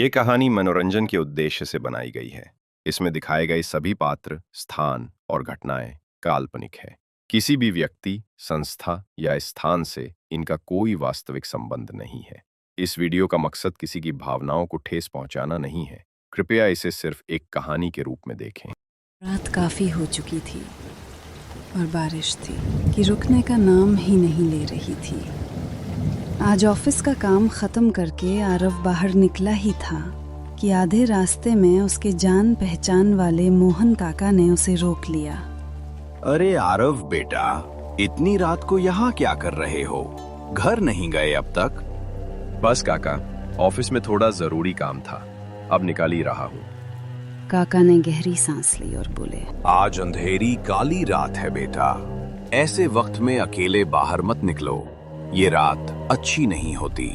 ये कहानी मनोरंजन के उद्देश्य से बनाई गई है। इसमें दिखाए गए सभी पात्र, स्थान और घटनाएं काल्पनिक है। किसी भी व्यक्ति, संस्था या स्थान से इनका कोई वास्तविक संबंध नहीं है। इस वीडियो का मकसद किसी की भावनाओं को ठेस पहुंचाना नहीं है। कृपया इसे सिर्फ एक कहानी के रूप में देखें। रात काफ़ी हो चुकी थी और बारिश थी कि रुकने का नाम ही नहीं ले रही थी। आज ऑफिस का काम ख़त्म करके आरव बाहर निकला ही था कि आधे रास्ते में उसके जान पहचान वाले मोहन काका ने उसे रोक लिया। अरे आरव बेटा, इतनी रात को यहाँ क्या कर रहे हो? घर नहीं गए अब तक? बस काका, ऑफिस में थोड़ा जरूरी काम था, अब निकाल ही रहा हूँ। काका ने गहरी सांस ली और बोले, आज अंधेरी काली रात है बेटा। ऐसे वक्त में अकेले बाहर मत निकलो, ये रात अच्छी नहीं होती।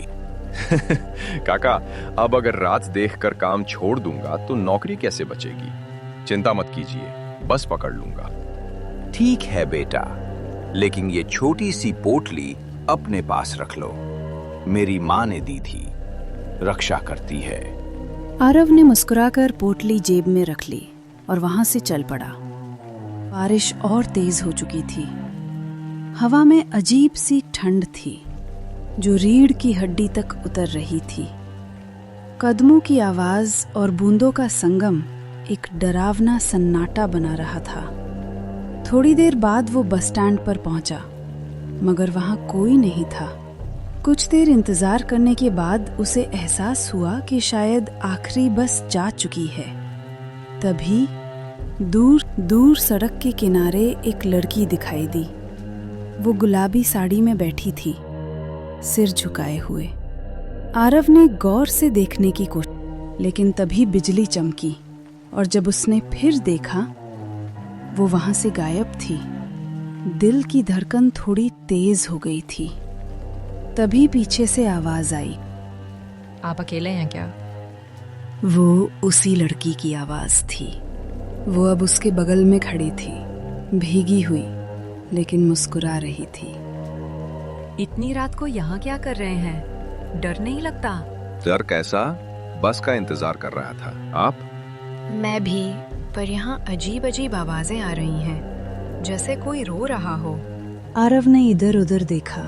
काका, अब अगर रात देखकर काम छोड़ दूंगा तो नौकरी कैसे बचेगी? चिंता मत कीजिए, बस पकड़ लूंगा। ठीक है बेटा, लेकिन ये छोटी सी पोटली अपने पास रख लो। मेरी माँ ने दी थी, रक्षा करती है। आरव ने मुस्कुराकर पोटली जेब में रख ली और वहां से चल पड़ा। बारिश और तेज हो चुकी थी। हवा में अजीब सी ठंड थी जो रीढ़ की हड्डी तक उतर रही थी। कदमों की आवाज और बूंदों का संगम एक डरावना सन्नाटा बना रहा था। थोड़ी देर बाद वो बस स्टैंड पर पहुंचा, मगर वहां कोई नहीं था। कुछ देर इंतजार करने के बाद उसे एहसास हुआ कि शायद आखिरी बस जा चुकी है। तभी दूर दूर सड़क के किनारे एक लड़की दिखाई दी। वो गुलाबी साड़ी में बैठी थी, सिर झुकाए हुए। आरव ने गौर से देखने की कोशिश, लेकिन तभी बिजली चमकी और जब उसने फिर देखा, वो वहां से गायब थी। दिल की धड़कन थोड़ी तेज हो गई थी। तभी पीछे से आवाज आई, आप अकेले हैं क्या? वो उसी लड़की की आवाज थी। वो अब उसके बगल में खड़ी थी, भीगी हुई लेकिन मुस्कुरा रही थी। इतनी रात को यहाँ क्या कर रहे हैं? डर नहीं लगता? डर कैसा? बस का इंतजार कर रहा था। आप? मैं भी, पर यहाँ अजीब अजीब आवाजें आ रही हैं, जैसे कोई रो रहा हो। आरव ने इधर उधर देखा,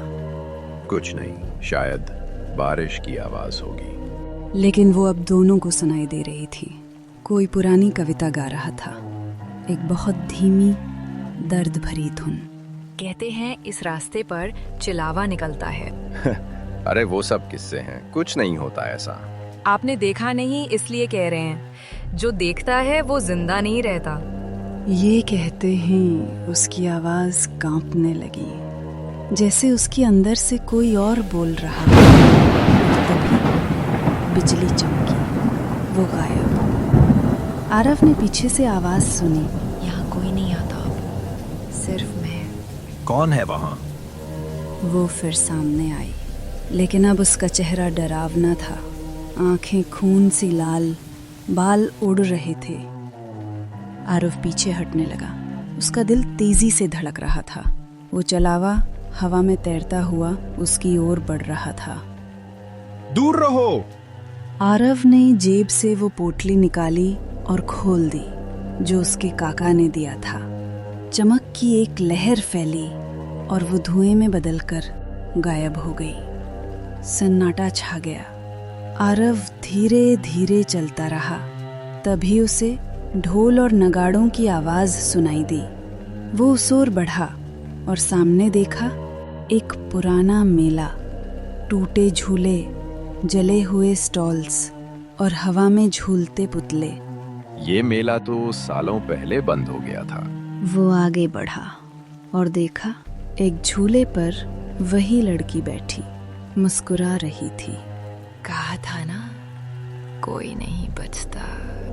कुछ नहीं, शायद बारिश की आवाज होगी। लेकिन वो अब दोनों को सुनाई दे रही थी। कोई पुरानी कविता गा रहा था, एक बहुत धीमी दर्द भरी धुन। कहते हैं इस रास्ते पर चिलावा निकलता है। अरे वो सब किस्से हैं, कुछ नहीं होता ऐसा। आपने देखा नहीं इसलिए कह रहे हैं। जो देखता है वो जिंदा नहीं रहता। ये कहते हैं। उसकी आवाज कांपने लगी, जैसे उसके अंदर से कोई और बोल रहा था। तभी बिजली चमकी, वो गायब। आरव ने पीछे से आवाज सुनी, यहाँ कोई नहीं आता, सिर्फ मैं। कौन है वहाँ? वो फिर सामने आई, लेकिन अब उसका चेहरा डरावना था। आंखें खून सी लाल, बाल उड़ रहे थे। आरव पीछे हटने लगा। उसका दिल तेजी से धड़क रहा था। वो चलावा हवा में तैरता हुआ उसकी ओर बढ़ रहा था। दूर रहो! आरव ने जेब से वो पोटली निकाली और खोल दी जो उसके काका ने दिया था। चमक की एक लहर फैली और वो धुएं में बदलकर गायब हो गई। सन्नाटा छा गया। आरव धीरे धीरे चलता रहा। तभी उसे ढोल और नगाड़ों की आवाज सुनाई दी। वो उस ओर बढ़ा और सामने देखा एक पुराना मेला। टूटे झूले, जले हुए स्टॉल्स और हवा में झूलते पुतले। ये मेला तो सालों पहले बंद हो गया था। वो आगे बढ़ा और देखा एक झूले पर वही लड़की बैठी, मुस्कुरा रही थी। कहा था ना, कोई नहीं बचता।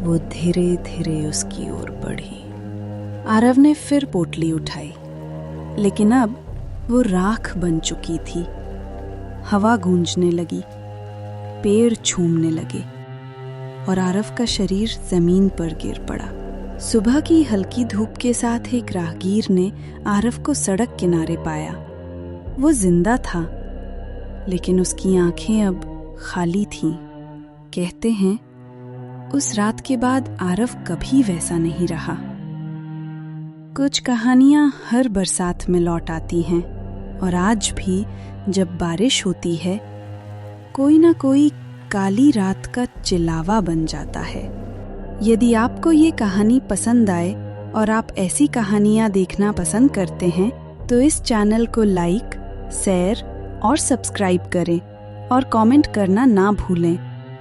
वो धीरे धीरे उसकी ओर बढ़ी। आरव ने फिर पोटली उठाई, लेकिन अब वो राख बन चुकी थी। हवा गूंजने लगी, पेड़ झूमने लगे और आरव का शरीर जमीन पर गिर पड़ा। सुबह की हल्की धूप के साथ एक राहगीर ने आरव को सड़क किनारे पाया। वो जिंदा था, लेकिन उसकी आंखें अब खाली थीं। कहते हैं उस रात के बाद आरव कभी वैसा नहीं रहा। कुछ कहानियां हर बरसात में लौट आती हैं और आज भी जब बारिश होती है कोई ना कोई काली रात का चिल्लावा बन जाता है। यदि आपको ये कहानी पसंद आए और आप ऐसी कहानियां देखना पसंद करते हैं तो इस चैनल को लाइक, शेयर और सब्सक्राइब करें और कमेंट करना ना भूलें,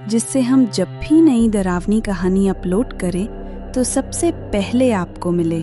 जिससे हम जब भी नई डरावनी कहानी अपलोड करें तो सबसे पहले आपको मिले।